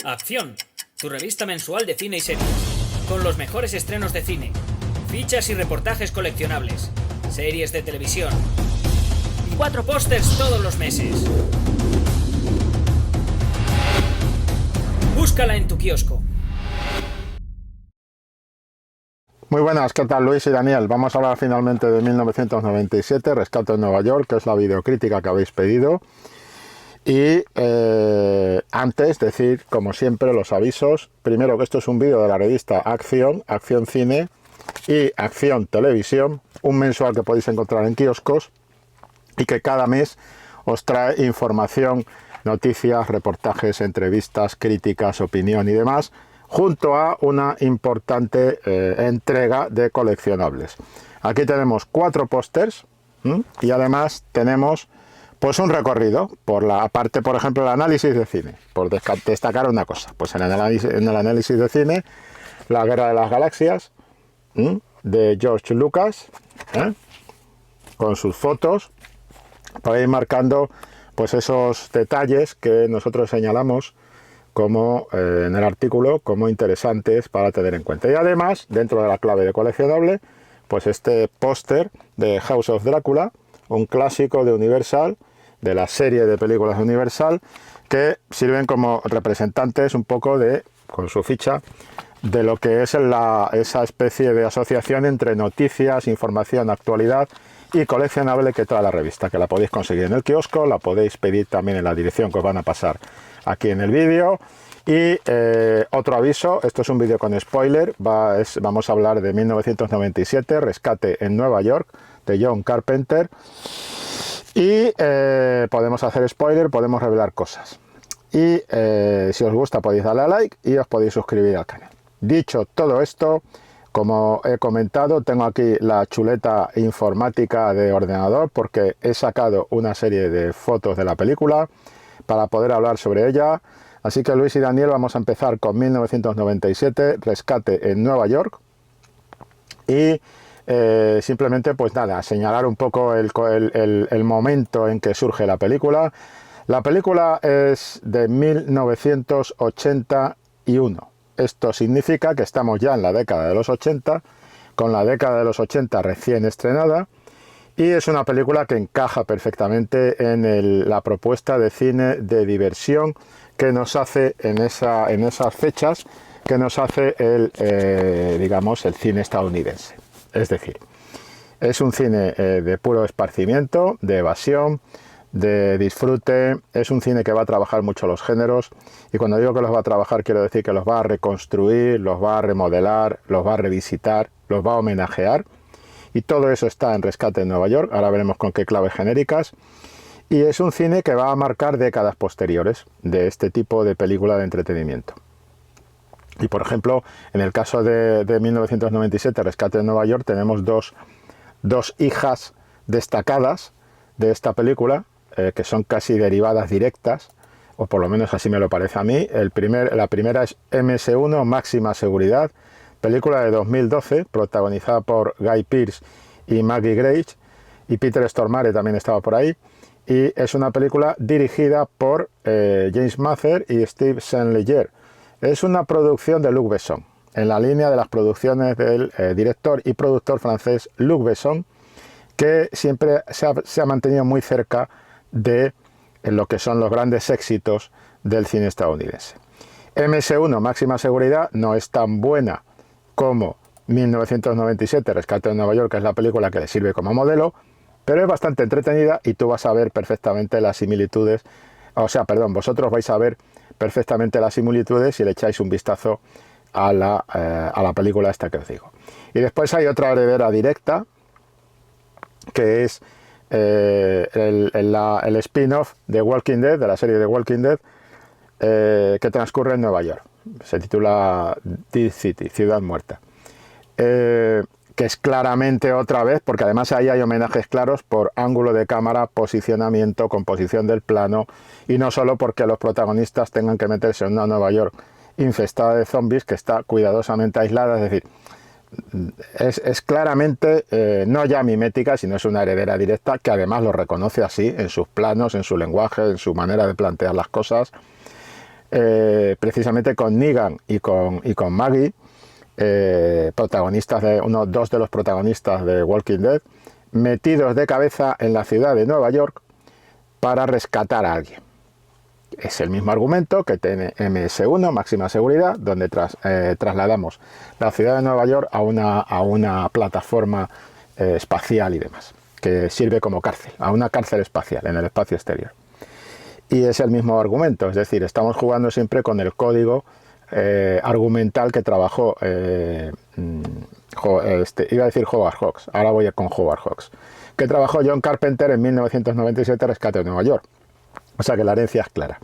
Acción, tu revista mensual de cine y series, con los mejores estrenos de cine, fichas y reportajes coleccionables, series de televisión y 4 pósters todos los meses. Búscala en tu kiosco. Muy buenas, ¿qué tal Luis y Daniel? Vamos a hablar finalmente de 1997, Rescate en Nueva York, que es la videocrítica que habéis pedido. Y antes decir, como siempre, los avisos. Primero, que esto es un vídeo de la revista Acción, Acción Cine y Acción Televisión, un mensual que podéis encontrar en kioscos y que cada mes os trae información, noticias, reportajes, entrevistas, críticas, opinión y demás, junto a una importante entrega de coleccionables. Aquí tenemos 4 pósters y además tenemos pues un recorrido por la parte, por ejemplo, el análisis de cine, por destacar una cosa. Pues en el análisis de cine, La Guerra de las Galaxias, de George Lucas, con sus fotos, para ir marcando pues esos detalles que nosotros señalamos como en el artículo como interesantes para tener en cuenta. Y además, dentro de la clave de coleccionable, pues este póster de House of Drácula, un clásico de Universal, de la serie de películas de Universal, que sirven como representantes un poco de, con su ficha, de lo que es esa especie de asociación entre noticias, información, actualidad y coleccionable que trae la revista, que la podéis conseguir en el kiosco, la podéis pedir también en la dirección que os van a pasar aquí en el vídeo. Y otro aviso, esto es un vídeo con spoiler, vamos a hablar de 1997, Rescate en Nueva York, de John Carpenter, y podemos hacer spoiler, podemos revelar cosas. Y si os gusta podéis darle a like y os podéis suscribir al canal. Dicho todo esto, como he comentado, tengo aquí la chuleta informática de ordenador porque he sacado una serie de fotos de la película para poder hablar sobre ella. Así que Luis y Daniel, vamos a empezar con 1997, Rescate en Nueva York. Y simplemente, pues nada, señalar un poco el momento en que surge la película. La película es de 1981. Esto significa que estamos ya en la década de los 80, con la década de los 80 recién estrenada, y es una película que encaja perfectamente en la propuesta de cine de diversión que nos hace en esas fechas, que nos hace digamos, el cine estadounidense. Es decir, es un cine de puro esparcimiento, de evasión, de disfrute. Es un cine que va a trabajar mucho los géneros, y cuando digo que los va a trabajar quiero decir que los va a reconstruir, los va a remodelar, los va a revisitar, los va a homenajear, y todo eso está en Rescate en Nueva York. Ahora veremos con qué claves genéricas. Y es un cine que va a marcar décadas posteriores de este tipo de película de entretenimiento. Y por ejemplo, en el caso de 1997, Rescate en Nueva York, tenemos dos hijas destacadas de esta película, que son casi derivadas directas, o por lo menos así me lo parece a mí. La primera es MS1, Máxima Seguridad, película de 2012, protagonizada por Guy Pearce y Maggie Grace, y Peter Stormare también estaba por ahí. Y es una película dirigida por James Mather y Steve St. Leger. Es una producción de Luc Besson, en la línea de las producciones del director y productor francés Luc Besson, que siempre se ha mantenido muy cerca de lo que son los grandes éxitos del cine estadounidense. MS1, Máxima Seguridad, no es tan buena como 1997, Rescate en Nueva York, que es la película que le sirve como modelo, pero es bastante entretenida y tú vas a ver perfectamente las similitudes, vosotros vais a ver perfectamente las similitudes si le echáis un vistazo a la película esta que os digo. Y después hay otra heredera directa, que es el spin-off de Walking Dead, de la serie de Walking Dead, que transcurre en Nueva York. Se titula Dead City, Ciudad Muerta. Que es claramente otra vez, porque además ahí hay homenajes claros por ángulo de cámara, posicionamiento, composición del plano, y no solo porque los protagonistas tengan que meterse en una Nueva York infestada de zombies que está cuidadosamente aislada. Es decir, es claramente no ya mimética, sino es una heredera directa, que además lo reconoce así en sus planos, en su lenguaje, en su manera de plantear las cosas. precisamente con Negan y con Maggie, protagonistas dos de los protagonistas de Walking Dead, metidos de cabeza en la ciudad de Nueva York para rescatar a alguien. Es el mismo argumento que tiene MS1, máxima seguridad, donde trasladamos la ciudad de Nueva York a una plataforma espacial y demás, que sirve como cárcel, a una cárcel espacial en el espacio exterior. Y es el mismo argumento, es decir, estamos jugando siempre con el código argumental que trabajó, iba a decir Howard Hawks, ahora voy con Howard Hawks, que trabajó John Carpenter en 1997, Rescate de Nueva York. O sea que la herencia es clara.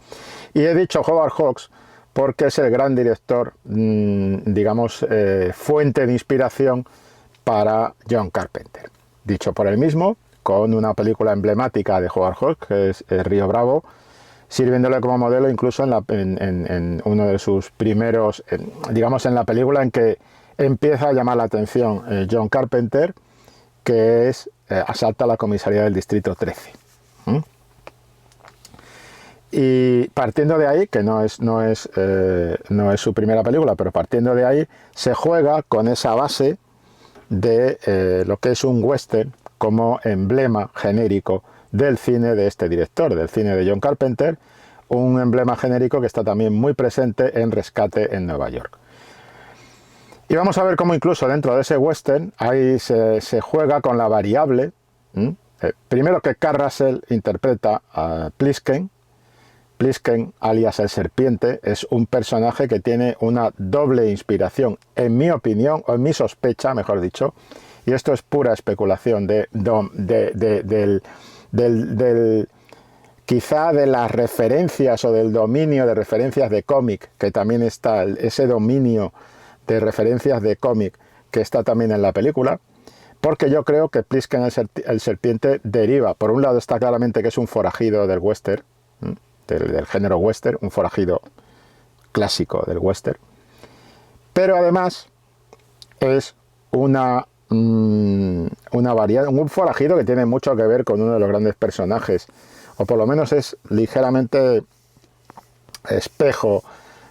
Y he dicho Howard Hawks porque es el gran director, digamos, fuente de inspiración para John Carpenter. Dicho por él mismo, con una película emblemática de Howard Hawks, que es Río Bravo, sirviéndole como modelo incluso en uno de sus primeros, digamos, en la película en que empieza a llamar la atención John Carpenter, que es Asalto a la comisaría del Distrito 13. Y partiendo de ahí, que no es su primera película, pero partiendo de ahí, se juega con esa base de lo que es un western como emblema genérico del cine de este director, del cine de John Carpenter, un emblema genérico que está también muy presente en Rescate en Nueva York. Y vamos a ver cómo incluso dentro de ese western ahí se juega con la variable. Primero que Kurt Russell interpreta a Plisken. Plisken, alias el Serpiente, es un personaje que tiene una doble inspiración, en mi opinión, o en mi sospecha, mejor dicho, y esto es pura especulación quizá de las referencias o del dominio de referencias de cómic, que también está ese dominio de referencias de cómic que está también en la película, porque yo creo que Plisken el Serpiente deriva, por un lado está claramente que es un forajido del western, del género western, un forajido clásico del western, pero además es una variedad, un forajido que tiene mucho que ver con uno de los grandes personajes, o por lo menos es ligeramente espejo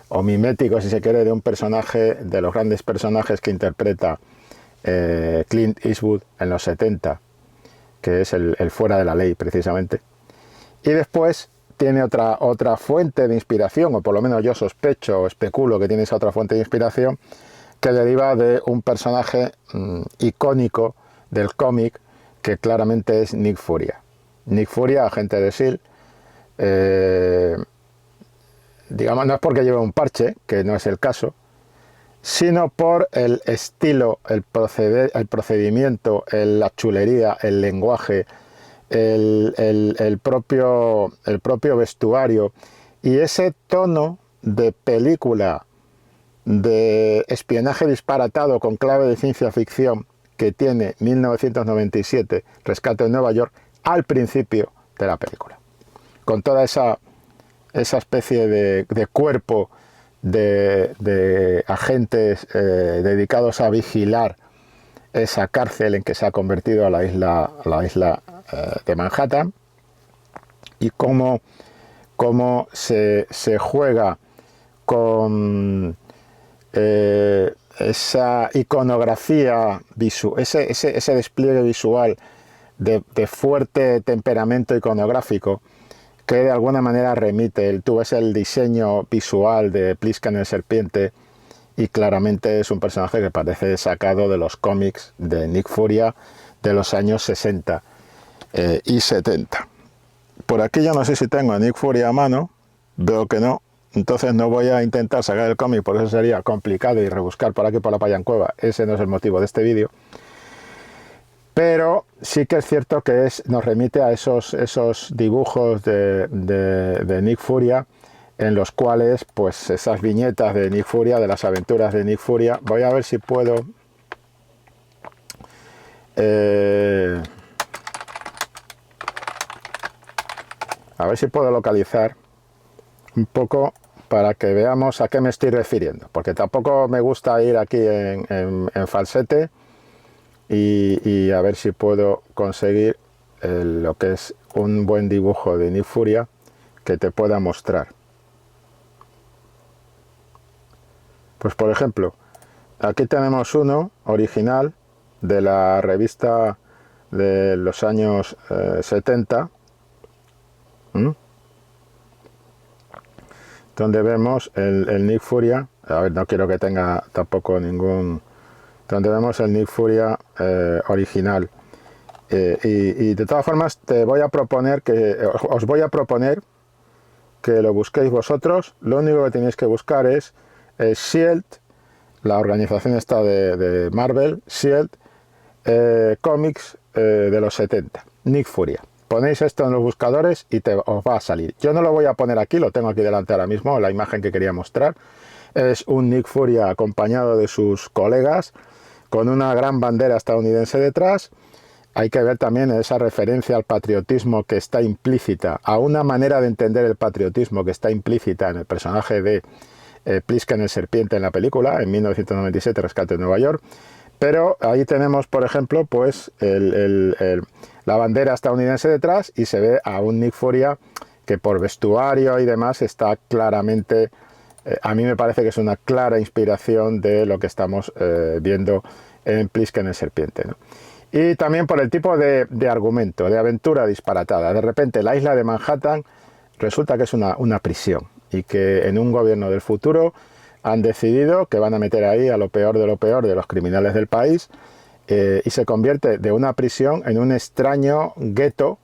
o mimético, si se quiere, de un personaje, de los grandes personajes que interpreta Clint Eastwood en los 70, que es el fuera de la ley, precisamente. Y después tiene otra fuente de inspiración, o por lo menos yo sospecho o especulo que tiene esa otra fuente de inspiración, que deriva de un personaje icónico del cómic, que claramente es Nick Furia. Nick Furia, agente de S.H.I.E.L.D., digamos, no es porque lleve un parche, que no es el caso, sino por el estilo, el procedimiento, la chulería, el lenguaje, el propio vestuario y ese tono de película de espionaje disparatado con clave de ciencia ficción que tiene 1997, Rescate en Nueva York, al principio de la película, con toda esa especie de cuerpo de agentes dedicados a vigilar esa cárcel en que se ha convertido a la isla de Manhattan, y cómo se juega con esa iconografía visual, ese despliegue visual de fuerte temperamento iconográfico, que de alguna manera remite. Tú ves el diseño visual de Plisken el Serpiente y claramente es un personaje que parece sacado de los cómics de Nick Furia de los años 60 y 70. Por aquí yo no sé si tengo a Nick Furia a mano, veo que no, entonces no voy a intentar sacar el cómic, por eso sería complicado, y rebuscar por aquí por la Payancueva, ese no es el motivo de este vídeo. Pero sí que es cierto que nos remite a esos dibujos de Nick Furia, en los cuales, pues, esas viñetas de Nick Furia, de las aventuras de Nick Furia, voy a ver si puedo localizar un poco para que veamos a qué me estoy refiriendo, porque tampoco me gusta ir aquí en falsete, y a ver si puedo conseguir lo que es un buen dibujo de Nick Furia que te pueda mostrar. Pues por ejemplo, aquí tenemos uno original de la revista de los años 70, donde vemos el Nick Furia. A ver, no quiero que tenga tampoco ningún... Donde vemos el Nick Furia original. Y de todas formas os voy a proponer que lo busquéis vosotros. Lo único que tenéis que buscar es Shield, la organización esta de Marvel, Shield, cómics de los 70, Nick Furia. Ponéis esto en los buscadores y os va a salir. Yo no lo voy a poner aquí, lo tengo aquí delante ahora mismo, la imagen que quería mostrar. Es un Nick Furia acompañado de sus colegas, con una gran bandera estadounidense detrás. Hay que ver también esa referencia al patriotismo que está implícita, a una manera de entender el patriotismo que está implícita en el personaje de Plisken el Serpiente en la película, en 1997, Rescate en Nueva York. Pero ahí tenemos, por ejemplo, pues la bandera estadounidense detrás y se ve a un Nick Furia que por vestuario y demás está claramente... a mí me parece que es una clara inspiración de lo que estamos viendo en Plisken el Serpiente, ¿no? Y también por el tipo de argumento, de aventura disparatada. De repente la isla de Manhattan resulta que es una prisión y que en un gobierno del futuro han decidido que van a meter ahí a lo peor de los criminales del país, y se convierte de una prisión en un extraño gueto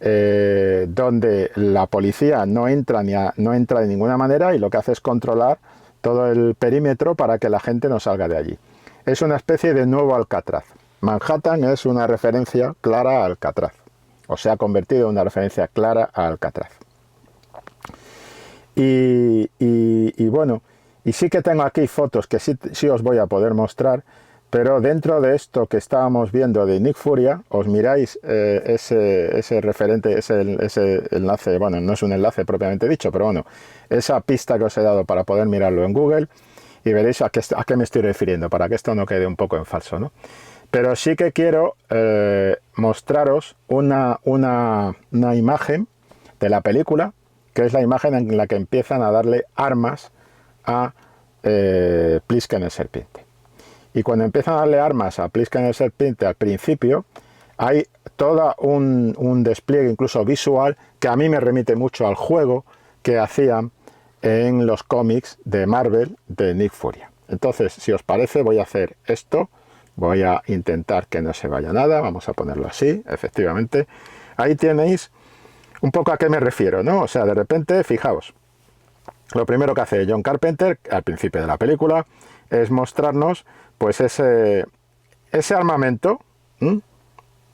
donde la policía no entra de ninguna manera y lo que hace es controlar todo el perímetro para que la gente no salga de allí. Es una especie de nuevo Alcatraz. Manhattan es una referencia clara a Alcatraz, o se ha convertido en una referencia clara a Alcatraz. Y bueno, y sí que tengo aquí fotos que sí os voy a poder mostrar, pero dentro de esto que estábamos viendo de Nick Furia, os miráis ese referente, ese enlace, bueno, no es un enlace propiamente dicho, pero bueno, esa pista que os he dado para poder mirarlo en Google, y veréis a qué me estoy refiriendo, para que esto no quede un poco en falso, ¿no? Pero sí que quiero mostraros una imagen de la película, que es la imagen en la que empiezan a darle armas a Plisken el Serpiente. Y cuando empiezan a darle armas a Plisken el Serpiente al principio, hay todo un despliegue incluso visual que a mí me remite mucho al juego que hacían en los cómics de Marvel de Nick Furia. Entonces, si os parece, voy a hacer esto. Voy a intentar que no se vaya nada, vamos a ponerlo así, efectivamente. Ahí tenéis un poco a qué me refiero, ¿no? O sea, de repente, fijaos, lo primero que hace John Carpenter al principio de la película es mostrarnos pues ese armamento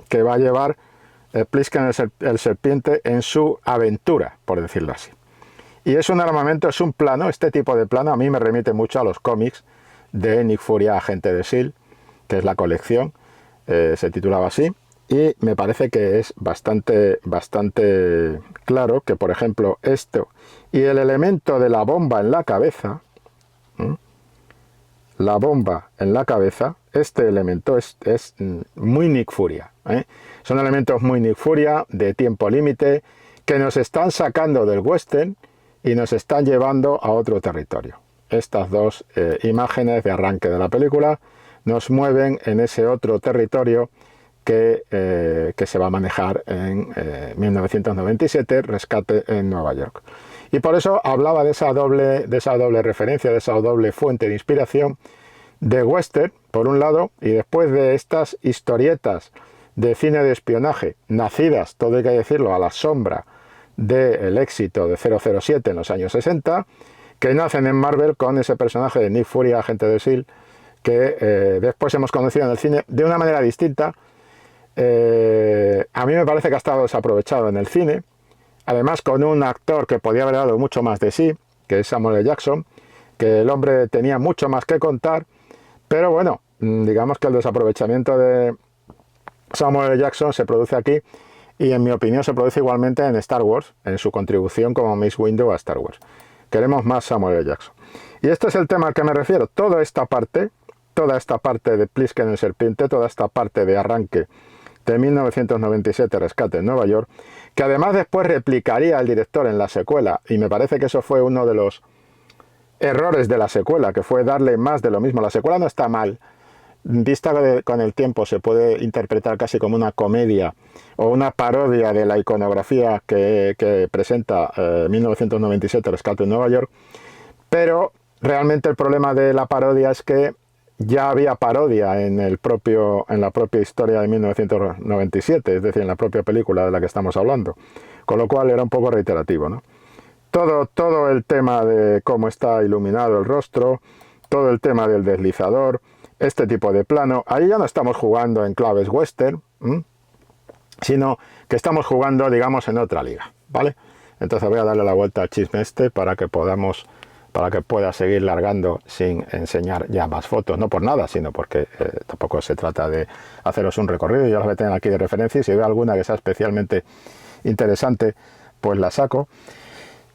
que va a llevar Plisken el Serpiente en su aventura, por decirlo así. Y es un armamento, es un plano, este tipo de plano a mí me remite mucho a los cómics de Nick Furia, Agente de S.H.I.E.L.D., que es la colección, se titulaba así, y me parece que es bastante claro que, por ejemplo, esto y el elemento de la bomba en la cabeza, este elemento es muy Nick Furia, son elementos muy Nick Furia, de tiempo límite, que nos están sacando del western y nos están llevando a otro territorio. Estas dos imágenes de arranque de la película nos mueven en ese otro territorio que se va a manejar en 1997, Rescate en Nueva York. Y por eso hablaba de esa doble referencia, de esa doble fuente de inspiración de western, por un lado, y después de estas historietas de cine de espionaje, nacidas, todo hay que decirlo, a la sombra del éxito de 007 en los años 60, que nacen en Marvel con ese personaje de Nick Fury, agente de S.H.I.E.L.D., que después hemos conocido en el cine de una manera distinta. A mí me parece que ha estado desaprovechado en el cine, además con un actor que podía haber dado mucho más de sí, que es Samuel L. Jackson, que el hombre tenía mucho más que contar, pero bueno, digamos que el desaprovechamiento de Samuel L. Jackson se produce aquí, y en mi opinión se produce igualmente en Star Wars, en su contribución como Mace Windu a Star Wars. Queremos más Samuel L. Jackson. Y este es el tema al que me refiero, toda esta parte de Plisken el Serpiente, toda esta parte de arranque de 1997, Rescate en Nueva York, que además después replicaría el director en la secuela, y me parece que eso fue uno de los errores de la secuela, que fue darle más de lo mismo. La secuela no está mal, vista con el tiempo se puede interpretar casi como una comedia o una parodia de la iconografía que presenta 1997 Rescate en Nueva York, pero realmente el problema de la parodia es que ya había parodia en la propia historia de 1997, es decir, en la propia película de la que estamos hablando, con lo cual era un poco reiterativo, ¿no? Todo el tema de cómo está iluminado el rostro, todo el tema del deslizador, este tipo de plano, ahí ya no estamos jugando en claves western, sino que estamos jugando, digamos, en otra liga, ¿vale? Entonces voy a darle la vuelta al chisme para que pueda seguir largando sin enseñar ya más fotos, no por nada, sino porque tampoco se trata de haceros un recorrido, ya las voy a tener aquí de referencia y si veo alguna que sea especialmente interesante, pues la saco.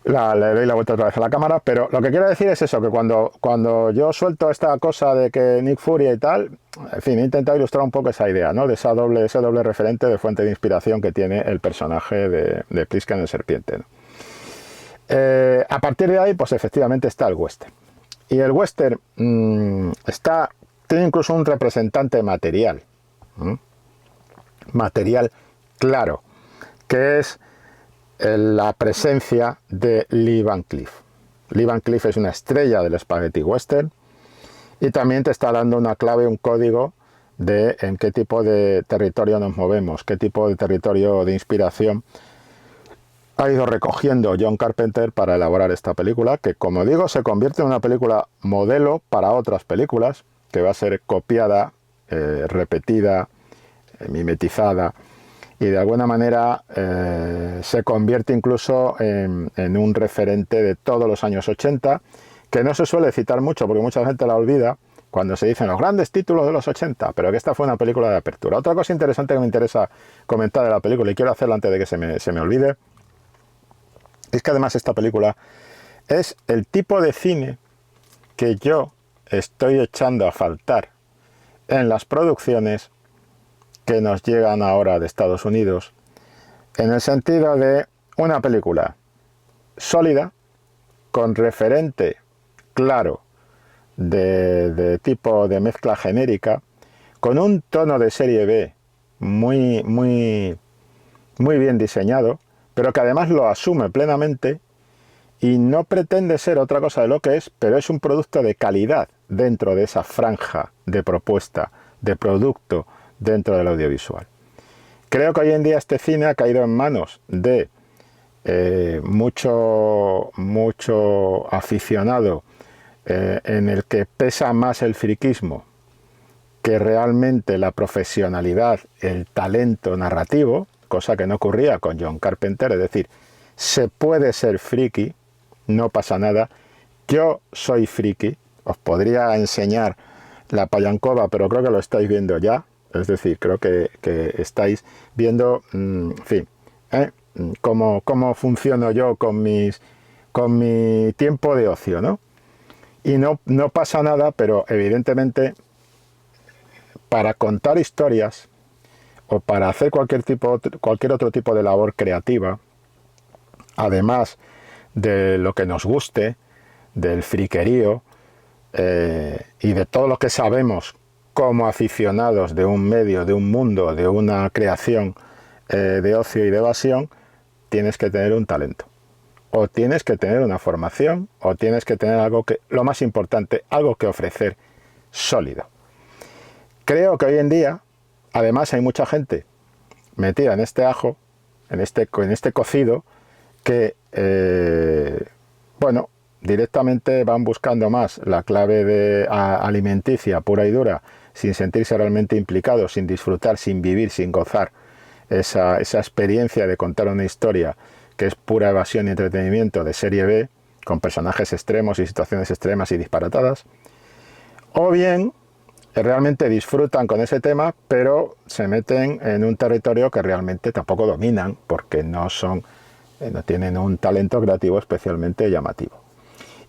Le doy la vuelta otra vez a la cámara, pero lo que quiero decir es eso, que cuando yo suelto esta cosa de que Nick Fury y tal, en fin, he intentado ilustrar un poco esa idea, ¿no? De ese doble referente de fuente de inspiración que tiene el personaje de Plisken el Serpiente, ¿no? A partir de ahí, pues efectivamente está el western. Y el western tiene incluso un representante material, material claro, que es la presencia de Lee Van Cleef. Lee Van Cleef es una estrella del spaghetti western y también te está dando una clave, un código de en qué tipo de territorio nos movemos, qué tipo de territorio de inspiración ha ido recogiendo John Carpenter para elaborar esta película, que como digo se convierte en una película modelo para otras películas, que va a ser copiada, repetida, mimetizada, y de alguna manera se convierte incluso en un referente de todos los años 80, que no se suele citar mucho porque mucha gente la olvida cuando se dicen los grandes títulos de los 80, pero que esta fue una película de apertura. Otra cosa interesante que me interesa comentar de la película, y quiero hacerlo antes de que se me olvide, es que además esta película es el tipo de cine que yo estoy echando a faltar en las producciones que nos llegan ahora de Estados Unidos, en el sentido de una película sólida, con referente claro de tipo de mezcla genérica, con un tono de serie B muy bien diseñado, pero que además lo asume plenamente y no pretende ser otra cosa de lo que es, pero es un producto de calidad dentro de esa franja de propuesta, de producto dentro del audiovisual. Creo que hoy en día este cine ha caído en manos de mucho aficionado en el que pesa más el friquismo que realmente la profesionalidad, el talento narrativo, cosa que no ocurría con John Carpenter, es decir, se puede ser friki, no pasa nada. Yo soy friki, os podría enseñar la Pallancova, pero creo que lo estáis viendo ya. Es decir, creo que estáis viendo, en fin, cómo funciono yo con mi tiempo de ocio, ¿no? Y no pasa nada, pero evidentemente para contar historias o para hacer cualquier otro tipo de labor creativa, además de lo que nos guste, del friquerío y de todo lo que sabemos como aficionados de un medio, de un mundo, de una creación de ocio y de evasión, tienes que tener un talento. O tienes que tener una formación, o tienes que tener algo que, lo más importante, algo que ofrecer sólido. Creo que hoy en día, además, hay mucha gente metida en este ajo, en este cocido, que, bueno, directamente van buscando más la clave alimenticia pura y dura, sin sentirse realmente implicados, sin disfrutar, sin vivir, sin gozar esa experiencia de contar una historia que es pura evasión y entretenimiento de serie B, con personajes extremos y situaciones extremas y disparatadas, o bien realmente disfrutan con ese tema, pero se meten en un territorio que realmente tampoco dominan, porque no tienen un talento creativo especialmente llamativo.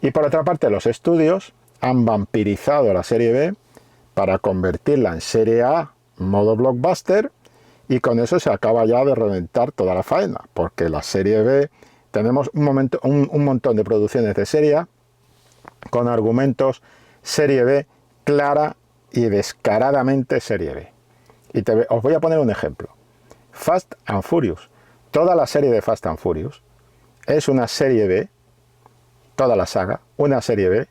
Y por otra parte, los estudios han vampirizado la serie B para convertirla en serie A, modo blockbuster, y con eso se acaba ya de reventar toda la faena, porque la serie B tenemos un montón de producciones de serie A con argumentos serie B, clara y descaradamente serie B. Y os voy a poner un ejemplo. Fast and Furious. Toda la serie de Fast and Furious es una serie B, toda la saga, una serie B,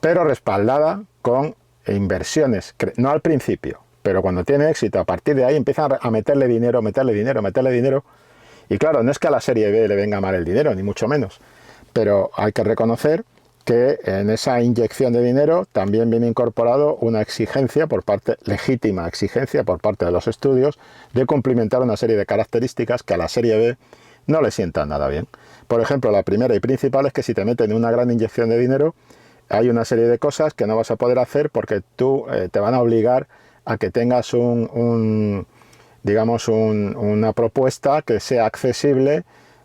pero respaldada con inversiones, no al principio, pero cuando tiene éxito, a partir de ahí empiezan a meterle dinero, y claro, no es que a la serie B le venga mal el dinero, ni mucho menos, pero hay que reconocer que en esa inyección de dinero también viene incorporado una exigencia legítima exigencia por parte de los estudios de cumplimentar una serie de características que a la serie B no le sientan nada bien. Por ejemplo, la primera y principal es que si te meten una gran inyección de dinero, hay una serie de cosas que no vas a poder hacer porque te van a obligar a que tengas una propuesta que sea accesible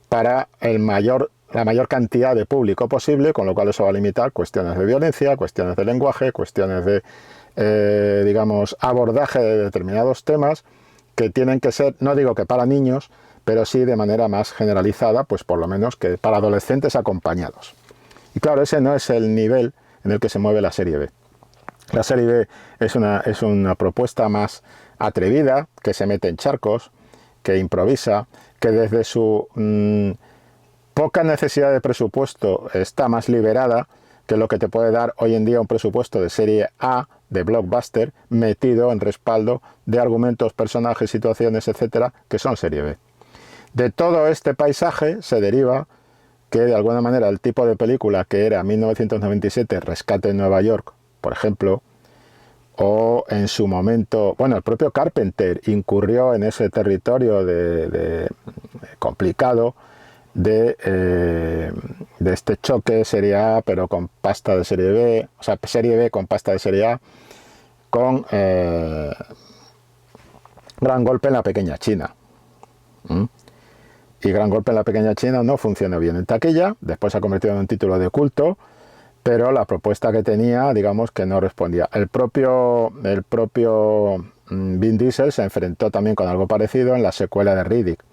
para la mayor cantidad de público posible, con lo cual eso va a limitar cuestiones de violencia, cuestiones de lenguaje, cuestiones de abordaje de determinados temas que tienen que ser, no digo que para niños, pero sí de manera más generalizada, pues por lo menos que para adolescentes acompañados. Y claro, ese no es el nivel en el que se mueve la serie B. La serie B es una propuesta más atrevida, que se mete en charcos, que improvisa, que desde su poca necesidad de presupuesto está más liberada que lo que te puede dar hoy en día un presupuesto de serie A, de blockbuster, metido en respaldo de argumentos, personajes, situaciones, etcétera, que son serie B. De todo este paisaje se deriva que de alguna manera el tipo de película que era 1997, Rescate en Nueva York, por ejemplo, o en su momento, bueno, el propio Carpenter incurrió en ese territorio de complicado de este choque serie A pero con pasta de serie B, o sea, serie B con pasta de serie A, con Gran Golpe en la Pequeña China. Y Gran Golpe en la Pequeña China no funcionó bien en taquilla, después se ha convertido en un título de culto, pero la propuesta que tenía, digamos que no respondía. El propio Vin Diesel se enfrentó también con algo parecido en la secuela de Riddick,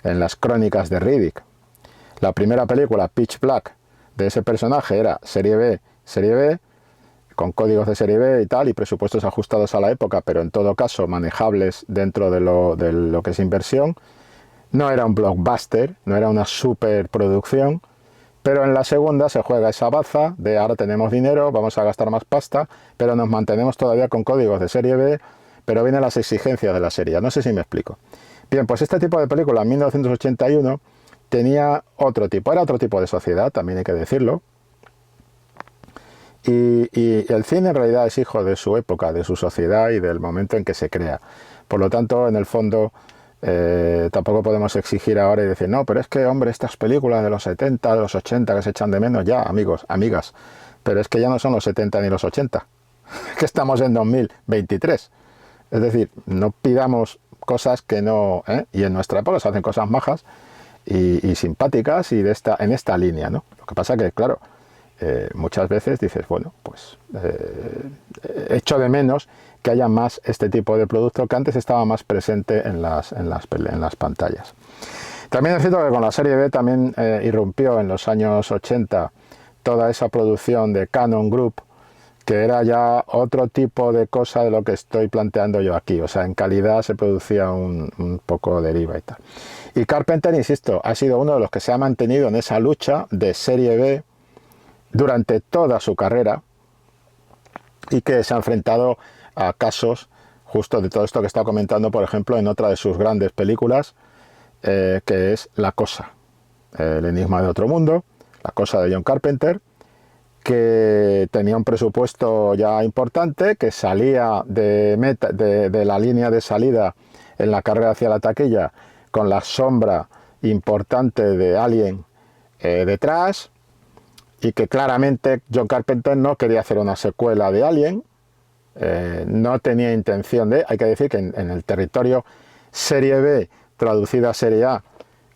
en las crónicas de Riddick. La primera película, Pitch Black, de ese personaje era serie B, con códigos de serie B y tal, y presupuestos ajustados a la época, pero en todo caso manejables dentro de lo que es inversión. No era un blockbuster, no era una superproducción, pero en la segunda se juega esa baza de ahora tenemos dinero, vamos a gastar más pasta, pero nos mantenemos todavía con códigos de serie B, pero vienen las exigencias de la serie. No sé si me explico. Bien, pues este tipo de película en 1981 tenía otro tipo, era otro tipo de sociedad, también hay que decirlo. Y el cine en realidad es hijo de su época, de su sociedad y del momento en que se crea. Por lo tanto, en el fondo, tampoco podemos exigir ahora y decir, no, pero es que, hombre, estas películas de los 70, de los 80 que se echan de menos, ya, amigos, amigas, pero es que ya no son los 70 ni los 80, que estamos en 2023. Es decir, no pidamos cosas que no... Y en nuestra época se hacen cosas majas y simpáticas y en esta línea, ¿no? Lo que pasa que, claro, muchas veces dices, bueno, pues echo de menos que haya más este tipo de producto que antes estaba más presente en las pantallas. También es cierto que con la serie B también irrumpió en los años 80 toda esa producción de Canon Group, que era ya otro tipo de cosa de lo que estoy planteando yo aquí, o sea, en calidad se producía un poco deriva y tal. Y Carpenter, insisto, ha sido uno de los que se ha mantenido en esa lucha de serie B durante toda su carrera y que se ha enfrentado a casos justo de todo esto que está comentando, por ejemplo, en otra de sus grandes películas, que es La Cosa, el enigma de otro mundo, La Cosa de John Carpenter, que tenía un presupuesto ya importante, que salía de la línea de salida en la carrera hacia la taquilla con la sombra importante de Alien detrás, y que claramente John Carpenter no quería hacer una secuela de Alien, no tenía intención de... Hay que decir que en el territorio serie B, traducida a serie A,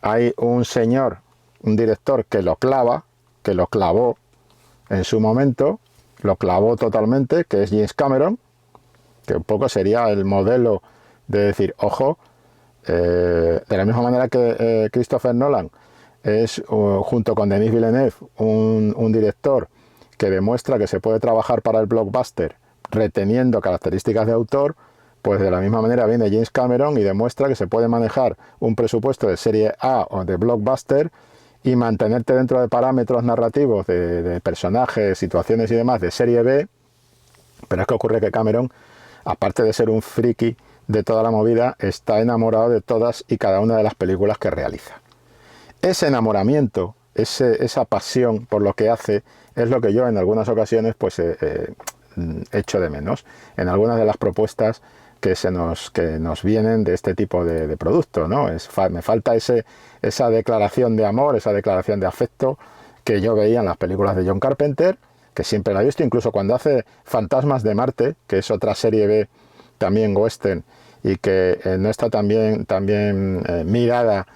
hay un señor, un director que lo clavó en su momento, lo clavó totalmente, que es James Cameron, que un poco sería el modelo de decir, ojo, de la misma manera que Christopher Nolan es, junto con Denis Villeneuve, un director que demuestra que se puede trabajar para el blockbuster reteniendo características de autor, pues de la misma manera viene James Cameron y demuestra que se puede manejar un presupuesto de serie A o de blockbuster y mantenerte dentro de parámetros narrativos de personajes, situaciones y demás de serie B. Pero es que ocurre que Cameron, aparte de ser un friki de toda la movida, está enamorado de todas y cada una de las películas que realiza. Ese enamoramiento, esa pasión por lo que hace, es lo que yo en algunas ocasiones pues echo de menos en algunas de las propuestas que nos vienen de este tipo de producto, ¿no? Me falta esa declaración de amor, esa declaración de afecto que yo veía en las películas de John Carpenter, que siempre la he visto, incluso cuando hace Fantasmas de Marte, que es otra serie B, también western, y que no está tan bien mirada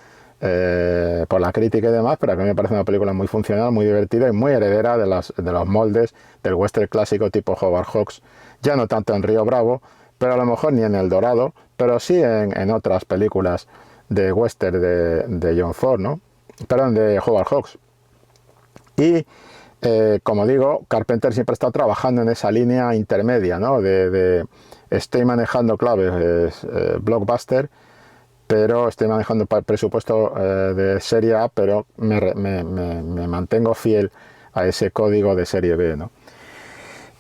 por la crítica y demás, pero a mí me parece una película muy funcional, muy divertida y muy heredera de los moldes del western clásico tipo Howard Hawks, ya no tanto en Río Bravo, pero a lo mejor ni en El Dorado, pero sí en otras películas de western de John Ford, ¿no? Perdón, de Howard Hawks. Y como digo, Carpenter siempre ha estado trabajando en esa línea intermedia, ¿no? Estoy manejando claves blockbuster, pero estoy manejando presupuesto de serie A, pero me mantengo fiel a ese código de serie B, ¿no?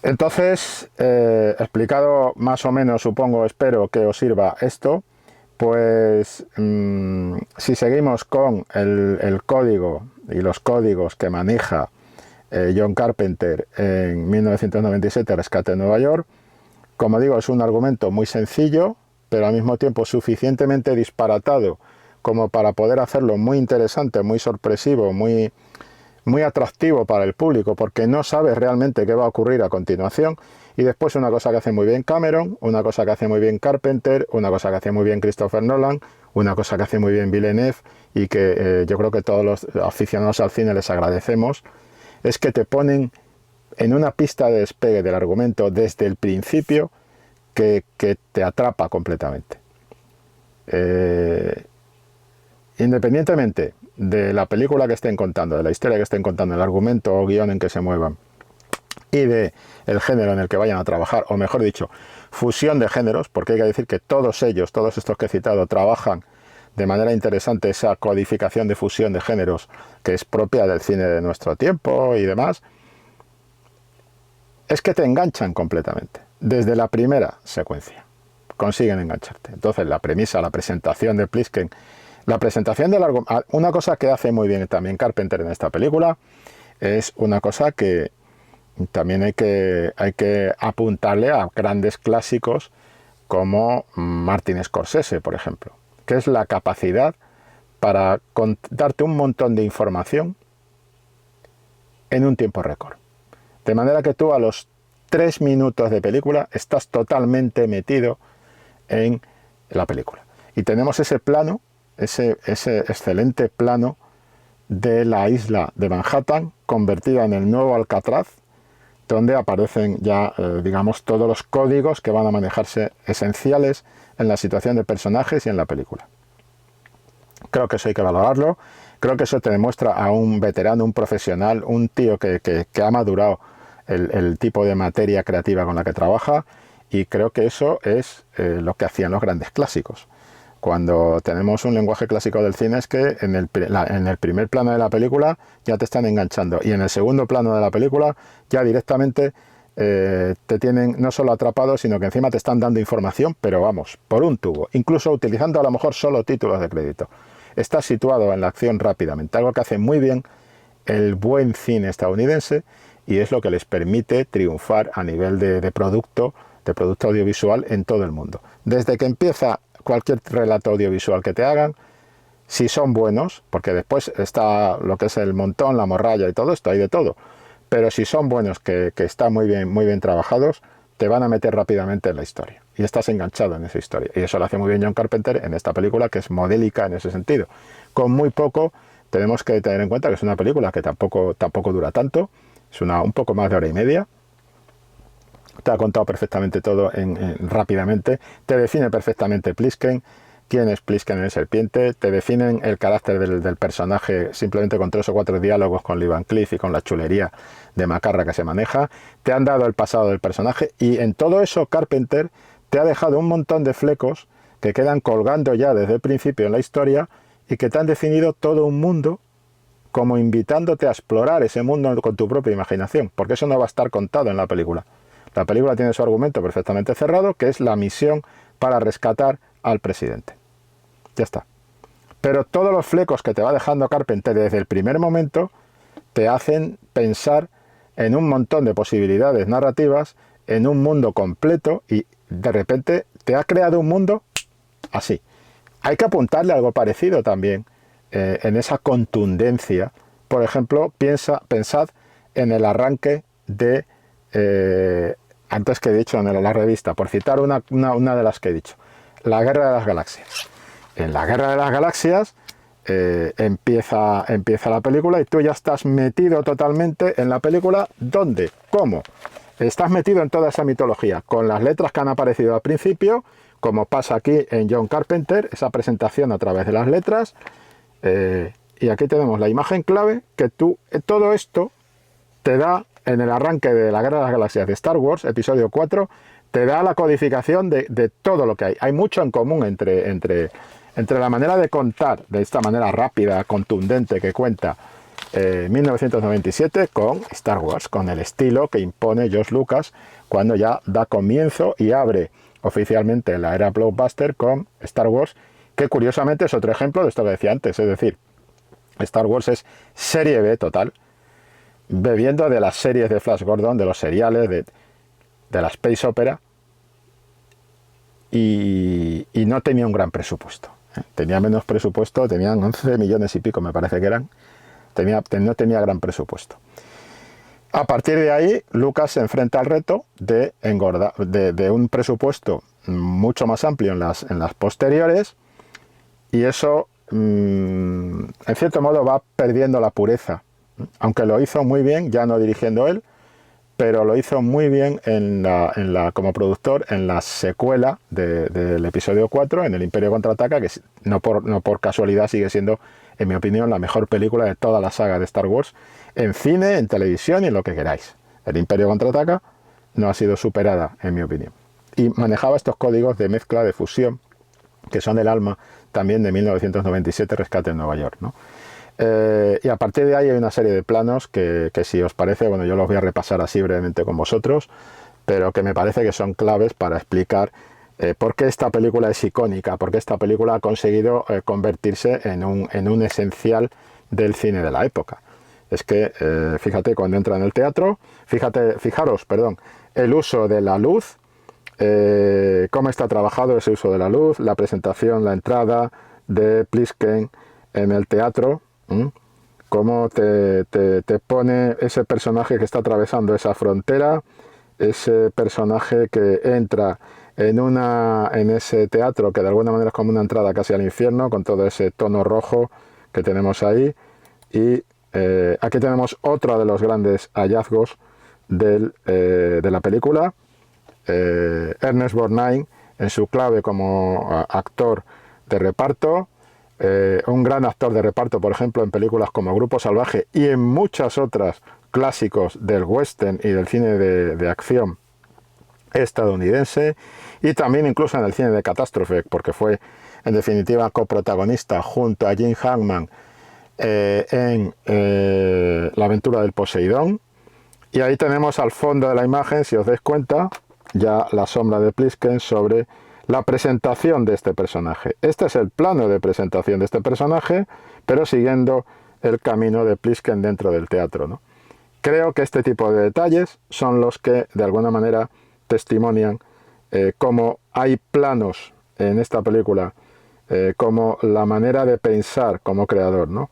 Entonces, explicado más o menos, supongo, espero que os sirva esto, pues si seguimos con el código y los códigos que maneja John Carpenter en 1997, Rescate en Nueva York, como digo, es un argumento muy sencillo, pero al mismo tiempo suficientemente disparatado como para poder hacerlo muy interesante, muy sorpresivo, muy atractivo para el público, porque no sabes realmente qué va a ocurrir a continuación. Y después una cosa que hace muy bien Cameron, una cosa que hace muy bien Carpenter, una cosa que hace muy bien Christopher Nolan, una cosa que hace muy bien Villeneuve y que yo creo que todos los aficionados al cine les agradecemos, es que te ponen en una pista de despegue del argumento desde el principio que te atrapa completamente. Independientemente de la película que estén contando, de la historia que estén contando, el argumento o guión en que se muevan y de el género en el que vayan a trabajar, o mejor dicho, fusión de géneros, porque hay que decir que todos estos que he citado, trabajan de manera interesante esa codificación de fusión de géneros que es propia del cine de nuestro tiempo y demás, es que te enganchan completamente, desde la primera secuencia, consiguen engancharte. Entonces la premisa, la presentación de Plisken, la presentación del argumento, una cosa que hace muy bien también Carpenter en esta película, es una cosa que también hay que apuntarle a grandes clásicos como Martin Scorsese, por ejemplo, que es la capacidad para darte un montón de información en un tiempo récord. De manera que tú a los 3 minutos de película estás totalmente metido en la película. Y tenemos ese plano, ese excelente plano de la isla de Manhattan convertida en el nuevo Alcatraz, donde aparecen ya, digamos, todos los códigos que van a manejarse esenciales en la situación de personajes y en la película. Creo que eso hay que valorarlo. Creo que eso te demuestra a un veterano, un profesional, un tío que ha madurado el tipo de materia creativa con la que trabaja, y creo que eso es lo que hacían los grandes clásicos. Cuando tenemos un lenguaje clásico del cine es que en el primer plano de la película ya te están enganchando, y en el segundo plano de la película ya directamente te tienen no solo atrapado, sino que encima te están dando información, pero vamos, por un tubo, incluso utilizando a lo mejor solo títulos de crédito. Estás situado en la acción rápidamente, algo que hace muy bien el buen cine estadounidense, y es lo que les permite triunfar a nivel de producto audiovisual en todo el mundo. Desde que empieza cualquier relato audiovisual que te hagan, si son buenos, porque después está lo que es el montón, la morralla y todo esto, hay de todo, pero si son buenos, que están muy bien trabajados, te van a meter rápidamente en la historia y estás enganchado en esa historia, y eso lo hace muy bien John Carpenter en esta película, que es modélica en ese sentido. Con muy poco tenemos que tener en cuenta que es una película que tampoco dura tanto, es un poco más de hora y media. Te ha contado perfectamente todo rápidamente, te define perfectamente Plisken, quién es Plisken el serpiente, te definen el carácter del personaje simplemente con 3 o 4 diálogos con Lee Van Cleef y con la chulería de macarra que se maneja, te han dado el pasado del personaje, y en todo eso Carpenter te ha dejado un montón de flecos que quedan colgando ya desde el principio en la historia y que te han definido todo un mundo, como invitándote a explorar ese mundo con tu propia imaginación, porque eso no va a estar contado en la película. La película tiene su argumento perfectamente cerrado, que es la misión para rescatar al presidente. Ya está. Pero todos los flecos que te va dejando Carpenter desde el primer momento te hacen pensar en un montón de posibilidades narrativas, en un mundo completo, y de repente te ha creado un mundo así. Hay que apuntarle algo parecido también en esa contundencia. Por ejemplo, pensad en el arranque de, antes que he dicho en la revista, por citar una de las que he dicho, la Guerra de las Galaxias. En la Guerra de las Galaxias empieza la película y tú ya estás metido totalmente en la película. ¿Dónde? ¿Cómo? Estás metido en toda esa mitología, con las letras que han aparecido al principio, como pasa aquí en John Carpenter, esa presentación a través de las letras. Y aquí tenemos la imagen clave que todo esto te da en el arranque de la Guerra de las Galaxias de Star Wars, episodio 4, te da la codificación de todo lo que hay. Hay mucho en común entre la manera de contar, de esta manera rápida, contundente que cuenta 1997 con Star Wars, con el estilo que impone George Lucas cuando ya da comienzo y abre oficialmente la era blockbuster con Star Wars, que curiosamente es otro ejemplo de esto que decía antes, es decir, Star Wars es serie B total, bebiendo de las series de Flash Gordon, de los seriales, de la Space Opera, y no tenía un gran presupuesto. Tenía menos presupuesto, tenían 11 millones y pico, me parece que eran, no tenía gran presupuesto. A partir de ahí, Lucas se enfrenta al reto de engordar, de un presupuesto mucho más amplio en las posteriores, y eso, en cierto modo, va perdiendo la pureza. Aunque lo hizo muy bien, ya no dirigiendo él, pero lo hizo muy bien como productor en la secuela del episodio 4, en El Imperio Contraataca, que no por casualidad sigue siendo, en mi opinión, la mejor película de toda la saga de Star Wars, en cine, en televisión y en lo que queráis. El Imperio Contraataca no ha sido superada, en mi opinión. Y manejaba estos códigos de mezcla, de fusión, que son el alma también de 1997, Rescate en Nueva York, ¿no? Y a partir de ahí hay una serie de planos que si os parece, bueno, yo los voy a repasar así brevemente con vosotros, pero que me parece que son claves para explicar por qué esta película es icónica, por qué esta película ha conseguido convertirse en un esencial del cine de la época. Es que, fíjate, cuando entra en el teatro, fijaros, el uso de la luz, cómo está trabajado ese uso de la luz, la presentación, la entrada de Plisken en el teatro, cómo te pone ese personaje que está atravesando esa frontera, ese personaje que entra en ese teatro que de alguna manera es como una entrada casi al infierno, con todo ese tono rojo que tenemos ahí. Y aquí tenemos otro de los grandes hallazgos de la película, Ernest Borgnine en su clave como actor de reparto, un gran actor de reparto, por ejemplo, en películas como Grupo Salvaje y en muchas otras clásicos del western y del cine de acción estadounidense, y también incluso en el cine de catástrofe, porque fue en definitiva coprotagonista junto a Jim Hackman en La aventura del Poseidón. Y ahí tenemos al fondo de la imagen, si os dais cuenta, ya la sombra de Plisken sobre la presentación de este personaje. Este es el plano de presentación de este personaje, pero siguiendo el camino de Plisken dentro del teatro, ¿no? Creo que este tipo de detalles son los que de alguna manera testimonian cómo hay planos en esta película, como la manera de pensar como creador, ¿no?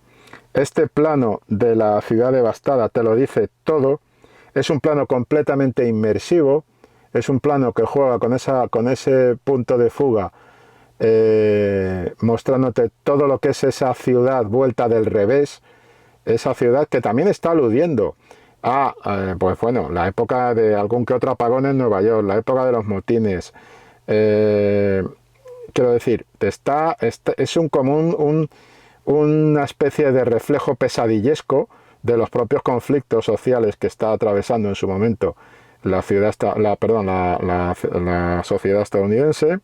Este plano de la ciudad devastada te lo dice todo. Es un plano completamente inmersivo, es un plano que juega con ese punto de fuga, mostrándote todo lo que es esa ciudad vuelta del revés, esa ciudad que también está aludiendo a, pues bueno, la época de algún que otro apagón en Nueva York, la época de los motines, quiero decir, es una especie de reflejo pesadillesco de los propios conflictos sociales que está atravesando en su momento la sociedad estadounidense,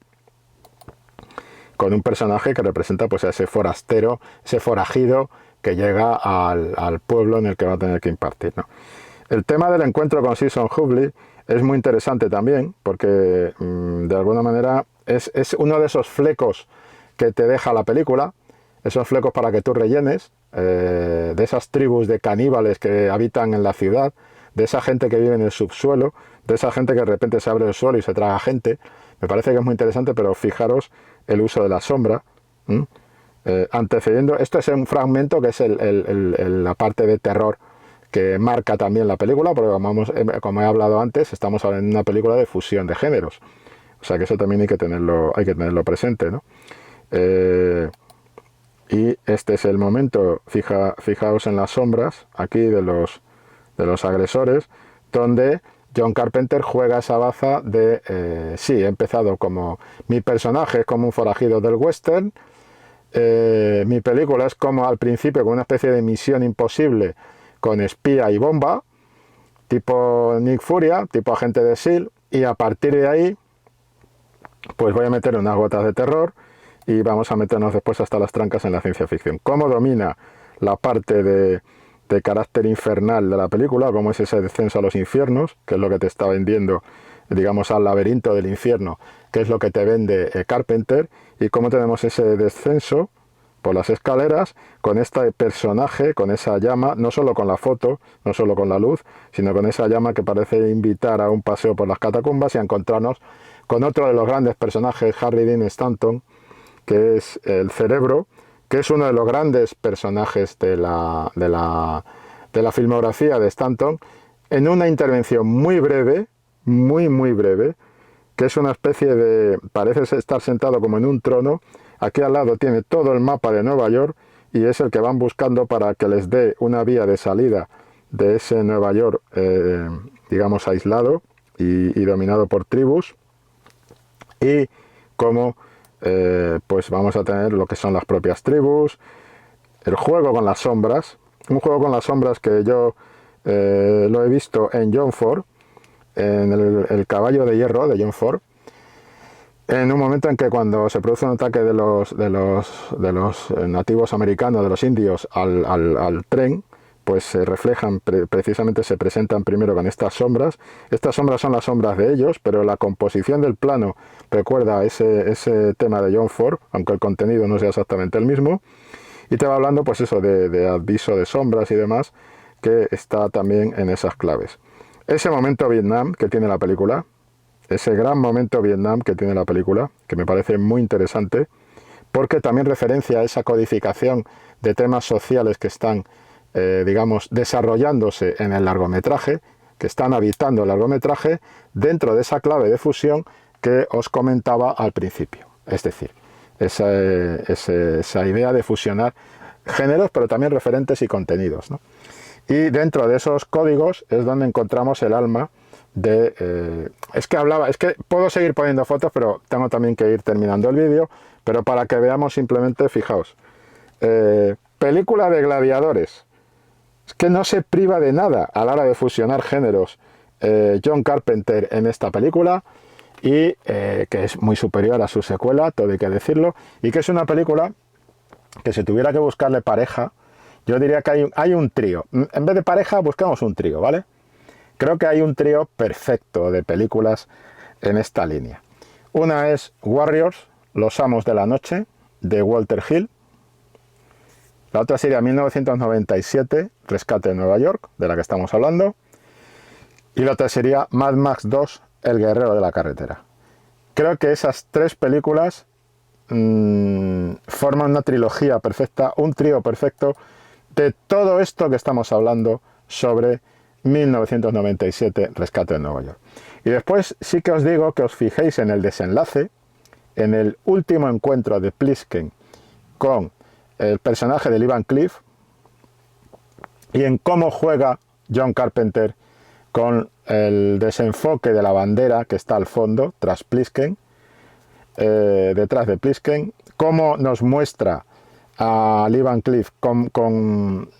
con un personaje que representa pues a ese forastero, ese forajido que llega al pueblo en el que va a tener que impartir, ¿no? El tema del encuentro con Season Hubley es muy interesante también, porque de alguna manera es uno de esos flecos que te deja la película, esos flecos para que tú rellenes, de esas tribus de caníbales que habitan en la ciudad, de esa gente que vive en el subsuelo, de esa gente que de repente se abre el suelo y se traga gente. Me parece que es muy interesante, pero fijaros el uso de la sombra. Antecediendo, esto es un fragmento que es la parte de terror que marca también la película, porque como he hablado antes, estamos hablando de una película de fusión de géneros. O sea que eso también hay que tenerlo presente, ¿no? Y este es el momento, fijaos en las sombras aquí de los agresores, donde John Carpenter juega esa baza de, sí, he empezado como mi personaje es como un forajido del western, mi película es como al principio con una especie de misión imposible con espía y bomba, tipo Nick Furia, tipo agente de S.H.I.E.L.D., y a partir de ahí pues voy a meter unas gotas de terror y vamos a meternos después hasta las trancas en la ciencia ficción. ¿Cómo domina la parte de carácter infernal de la película? ¿Cómo es ese descenso a los infiernos? Que es lo que te está vendiendo, digamos, al laberinto del infierno, que es lo que te vende Carpenter, y cómo tenemos ese descenso por las escaleras con este personaje, con esa llama, no solo con la foto, no solo con la luz, sino con esa llama que parece invitar a un paseo por las catacumbas y a encontrarnos con otro de los grandes personajes, Harry Dean Stanton, que es el Cerebro, que es uno de los grandes personajes de la filmografía de Stanton, en una intervención muy breve, muy breve, que es una especie de, parece estar sentado como en un trono. Aquí al lado tiene todo el mapa de Nueva York y es el que van buscando para que les dé una vía de salida de ese Nueva York, digamos, aislado y dominado por tribus. Y cómo pues vamos a tener lo que son las propias tribus, el juego con las sombras, un juego con las sombras que yo lo he visto en John Ford, en el caballo de hierro de John Ford, en un momento en que cuando se produce un ataque de los nativos americanos, de los indios al tren, pues se reflejan, precisamente se presentan primero con estas sombras. Estas sombras son las sombras de ellos, pero la composición del plano recuerda ese tema de John Ford, aunque el contenido no sea exactamente el mismo. Y te va hablando, pues eso, de aviso de sombras y demás, que está también en esas claves. Ese momento Vietnam que tiene la película, ese gran momento Vietnam que tiene la película, que me parece muy interesante, porque también referencia a esa codificación de temas sociales que están, digamos, desarrollándose en el largometraje, que están habitando el largometraje dentro de esa clave de fusión que os comentaba al principio. Es decir, esa idea de fusionar géneros, pero también referentes y contenidos, ¿no? Y dentro de esos códigos es donde encontramos el alma de... es que puedo seguir poniendo fotos, pero tengo también que ir terminando el vídeo, pero para que veamos simplemente, fijaos, película de gladiadores. Es que no se priva de nada a la hora de fusionar géneros John Carpenter en esta película, y que es muy superior a su secuela, todo hay que decirlo, y que es una película que si tuviera que buscarle pareja, yo diría que hay un trío. En vez de pareja, buscamos un trío, ¿vale? Creo que hay un trío perfecto de películas en esta línea. Una es Warriors, Los Amos de la Noche, de Walter Hill. La otra sería 1997, Rescate de Nueva York, de la que estamos hablando. Y la otra sería Mad Max 2, El Guerrero de la Carretera. Creo que esas tres películas forman una trilogía perfecta, un trío perfecto de todo esto que estamos hablando sobre 1997, Rescate de Nueva York. Y después sí que os digo que os fijéis en el desenlace, en el último encuentro de Plisken con el personaje de Lee Van Cleef, y en cómo juega John Carpenter con el desenfoque de la bandera que está al fondo, tras Plisken, detrás de Plisken, cómo nos muestra a Lee Van Cleef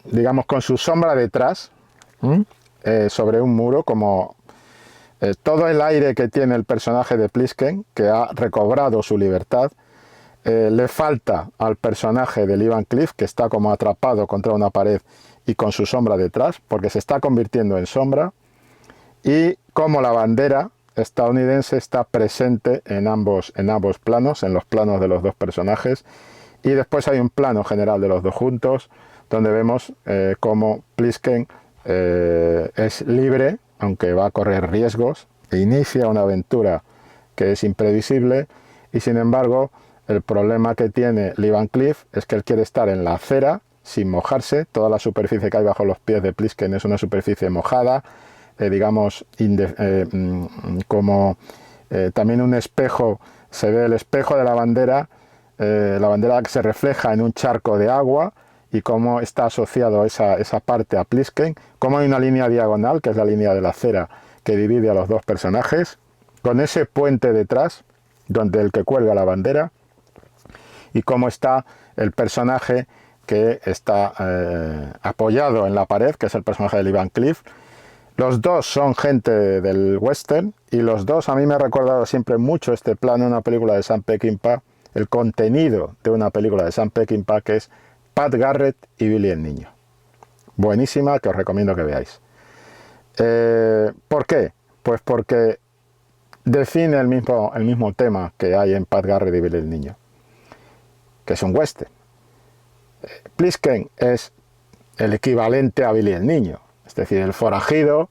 digamos, con su sombra detrás, sobre un muro, como todo el aire que tiene el personaje de Plisken, que ha recobrado su libertad, le falta al personaje de Lee Van Cleef, que está como atrapado contra una pared y con su sombra detrás, porque se está convirtiendo en sombra, y cómo la bandera estadounidense está presente en ambos planos, en los planos de los dos personajes, y después hay un plano general de los dos juntos, donde vemos cómo Plisken es libre, aunque va a correr riesgos, e inicia una aventura que es imprevisible, y sin embargo el problema que tiene Lee Van Cleef es que él quiere estar en la acera sin mojarse. Toda la superficie que hay bajo los pies de Plisken es una superficie mojada, digamos, como también un espejo, se ve el espejo de la bandera que se refleja en un charco de agua, y cómo está asociado esa parte a Plisken, cómo hay una línea diagonal, que es la línea de la acera que divide a los dos personajes, con ese puente detrás, donde el que cuelga la bandera, y cómo está el personaje que está apoyado en la pared, que es el personaje de Lee Van Cleef. Los dos son gente del western, y los dos, a mí me ha recordado siempre mucho este plano en una película de Sam Peckinpah, el contenido de una película de Sam Peckinpah, que es Pat Garrett y Billy el Niño. Buenísima, que os recomiendo que veáis. ¿Por qué? Pues porque define el mismo tema que hay en Pat Garrett y Billy el Niño, que es un western. Plisken es el equivalente a Billy el Niño, es decir, el forajido,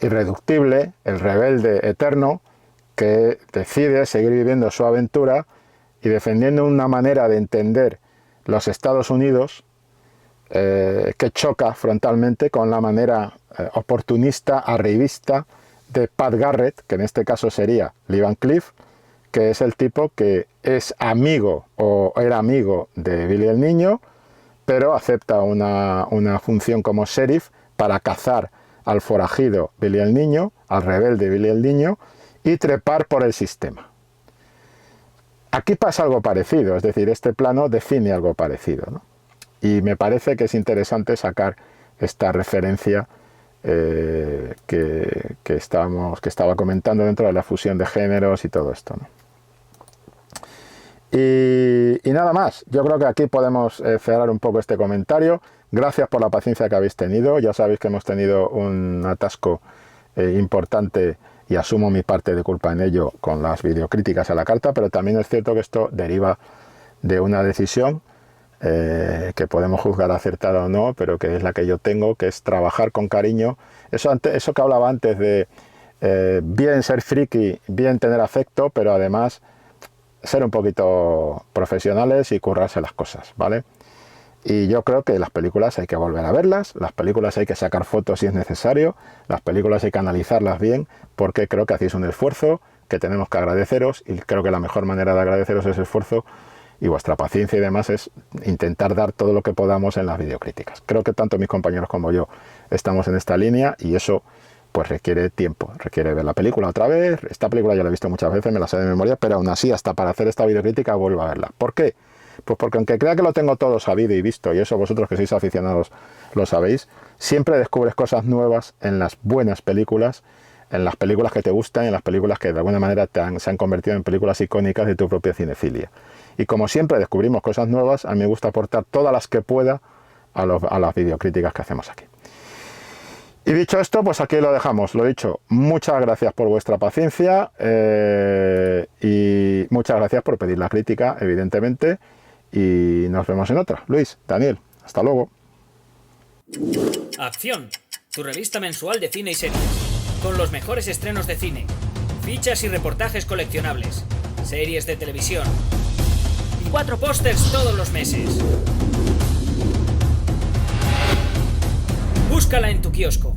irreductible, el rebelde eterno, que decide seguir viviendo su aventura y defendiendo una manera de entender los Estados Unidos que choca frontalmente con la manera oportunista, arribista de Pat Garrett, que en este caso sería Lee Van Cleef, que es el tipo que es amigo o era amigo de Billy el Niño, pero acepta una función como sheriff para cazar al forajido Billy el Niño, al rebelde Billy el Niño, y trepar por el sistema. Aquí pasa algo parecido, es decir, este plano define algo parecido, ¿no? Y me parece que es interesante sacar esta referencia que estaba comentando dentro de la fusión de géneros y todo esto, ¿no? Y nada más, yo creo que aquí podemos cerrar un poco este comentario. Gracias por la paciencia que habéis tenido. Ya sabéis que hemos tenido un atasco importante, y asumo mi parte de culpa en ello con las videocríticas a la carta, pero también es cierto que esto deriva de una decisión que podemos juzgar acertada o no, pero que es la que yo tengo, que es trabajar con cariño. Eso que hablaba antes de bien ser friki, bien tener afecto, pero además ser un poquito profesionales y currarse las cosas, ¿vale? Y yo creo que las películas hay que volver a verlas, las películas hay que sacar fotos si es necesario, las películas hay que analizarlas bien, porque creo que hacéis un esfuerzo que tenemos que agradeceros, y creo que la mejor manera de agradeceros ese esfuerzo y vuestra paciencia y demás es intentar dar todo lo que podamos en las videocríticas. Creo que tanto mis compañeros como yo estamos en esta línea, y eso pues requiere tiempo, requiere ver la película otra vez. Esta película ya la he visto muchas veces, me la sé de memoria, pero aún así, hasta para hacer esta videocrítica vuelvo a verla. ¿Por qué? Pues porque aunque crea que lo tengo todo sabido y visto, y eso vosotros que sois aficionados lo sabéis, siempre descubres cosas nuevas en las buenas películas, en las películas que te gustan, en las películas que de alguna manera se han convertido en películas icónicas de tu propia cinefilia. Y como siempre descubrimos cosas nuevas, a mí me gusta aportar todas las que pueda a las videocríticas que hacemos aquí. Y dicho esto, pues aquí lo dejamos. Lo dicho, muchas gracias por vuestra paciencia y muchas gracias por pedir la crítica, evidentemente. Y nos vemos en otra. Luis, Daniel, hasta luego. Acción, tu revista mensual de cine y series, con los mejores estrenos de cine, fichas y reportajes coleccionables, series de televisión y 4 pósters todos los meses. Búscala en tu kiosco.